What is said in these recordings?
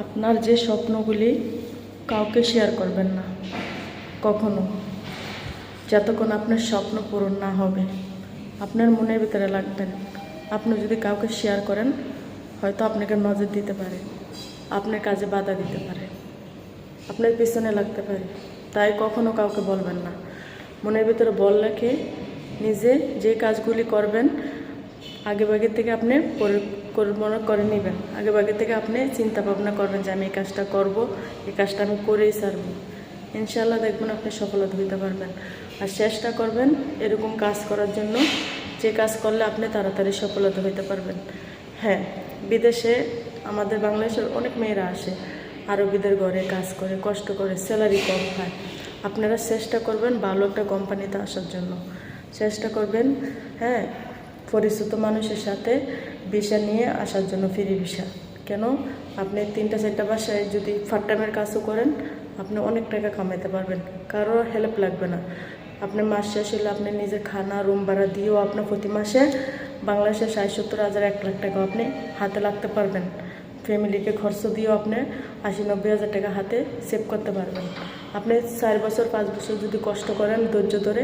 আপনার যে স্বপ্নগুলি কাউকে শেয়ার করবেন না কখনো, যতক্ষণ আপনার স্বপ্ন পূরণ না হবে। আপনার মনের ভিতরে রাখবেন, আপনি যদি কাউকে শেয়ার করেন হয়তো আপনাকে নজর দিতে পারে, আপনার কাজে বাধা দিতে পারে, আপনার পিছনে লাগতে পারে। তাই কখনো কাউকে বলবেন না। মনের ভিতরে বল রেখে নিজে যে কাজগুলি করবেন আগেভাগে থেকে আপনি মনে করে নেবেন। আগেভাগে থেকে আপনি চিন্তা ভাবনা করবেন যে আমি এই কাজটা করব, এই কাজটা আমি করেই ছাড়ব। ইনশাআল্লাহ দেখবেন আপনি সফলতা হতে পারবেন। আর চেষ্টা করবেন এরকম কাজ করার জন্য যে কাজ করলে আপনি তাড়াতাড়ি সফলতা হতে পারবেন। হ্যাঁ, বিদেশে আমাদের বাংলাদেশের অনেক মেয়েরা আসে, আরবিদের ঘরে কাজ করে, কষ্ট করে, স্যালারি কম পায়। আপনারা চেষ্টা করবেন ভালো একটা কোম্পানিতে আসার জন্য, চেষ্টা করবেন হ্যাঁ পরিচিত মানুষের সাথে ভিসা নিয়ে আসার জন্য, ফ্রি ভিসা। কেন, আপনি 3-4টা বাসায় যদি পার্ট টাইমের কাজও করেন আপনি অনেক টাকা কামাইতে পারবেন, কারোর হেল্প লাগবে না। আপনি মাস শেষ হলে আপনি নিজের খানা রুম ভাড়া দিয়েও আপনার প্রতি মাসে বাংলাদেশের 60-70 হাজার 1 লাখ টাকা আপনি হাতে লাগতে পারবেন। ফ্যামিলিকে খরচ দিয়েও আপনি 80-90 হাজার টাকা হাতে সেভ করতে পারবেন। আপনি 4 বছর 5 বছর যদি কষ্ট করেন ধৈর্য ধরে,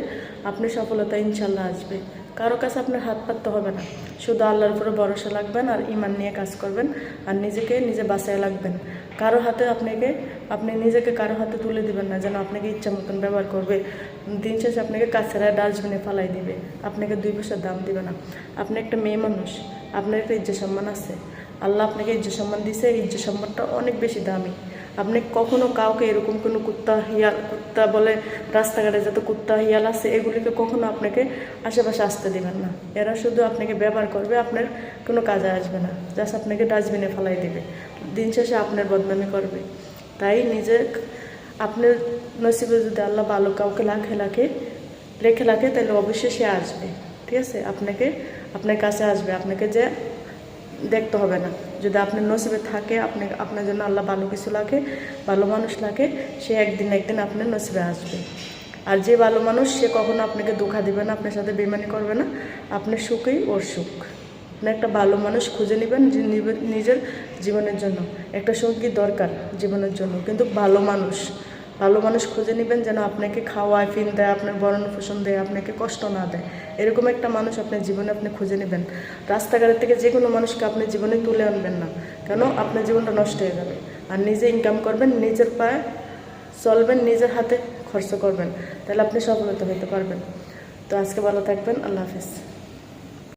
আপনি সফলতা ইনশাল্লাহ আসবে। কারো কাছে আপনার হাত পাততে হবে না, শুধু আল্লাহর উপরে ভরসা রাখবেন আর ঈমান নিয়ে কাজ করবেন আর নিজে বাঁচায় রাখবেন। কারো হাতে আপনি নিজেকে কারো হাতে তুলে দিবেন না যেন আপনাকে ইচ্ছা মতন ব্যবহার করবে। দিন শেষে আপনাকে কাছেরা ডাস্টবিনে ফালাই দিবে, আপনাকে 2 পয়সার দাম দিবে না। আপনি একটা মেয়ে মানুষ, আপনার একটা ইজ্জত সম্মান আছে। আল্লাহ আপনাকে ইজ্জত সম্মান দিয়েছে, এই ইজ্জত সম্মানটা অনেক বেশি দামি। আপনি কখনো কাউকে এরকম কোনো কুত্তা বলে রাস্তাঘাটে যত কুত্তা হিয়াল আছে এগুলিকে কখনো আপনাকে আশেপাশে আসতে দেবেন না। এরা শুধু আপনাকে ব্যবহার করবে, আপনার কোনো কাজে আসবে না, জাস্ট আপনাকে ডাস্টবিনে ফেলাই দেবে, দিন শেষে আপনার বদনামি করবে। তাই আপনার নসিবে যদি আল্লাহ ভালো কাউকে রেখে রাখে তাহলে অবশ্যই সে আসবে, ঠিক আছে, আপনার কাছে আসবে। আপনাকে যে দেখতে হবে না, যদি আপনার নসিবে থাকে আপনার জন্য আল্লাহ ভালো কিছু লাগে, ভালো মানুষ লাগে, সে একদিন আপনার নসিবে আসবে। আর যে ভালো মানুষ সে কখনো আপনাকে ধোঁকা দিবে না, আপনার সাথে বেইমানি করবে না, আপনার সুখেই ওর সুখ। আপনি একটা ভালো মানুষ খুঁজে নেবেন নিজের জীবনের জন্য। একটা সঙ্গী দরকার জীবনের জন্য, কিন্তু ভালো মানুষ খুঁজে নেবেন যেন আপনাকে খাওয়ায় ফিন দেয়, আপনার ভরণ পোষণ দেয়, আপনাকে কষ্ট না দেয়। এরকম একটা মানুষ আপনার জীবনে আপনি খুঁজে নেবেন। রাস্তাঘাটের থেকে যে কোনো মানুষকে আপনি জীবনে তুলে আনবেন না, কেন আপনার জীবনটা নষ্ট হয়ে যাবে। আর নিজে ইনকাম করবেন, নিজের পায়ে চলবেন, নিজের হাতে খরচ করবেন, তাহলে আপনি সফলতা হতে পারবেন। তো আজকে ভালো থাকবেন, আল্লাহ হাফিজ।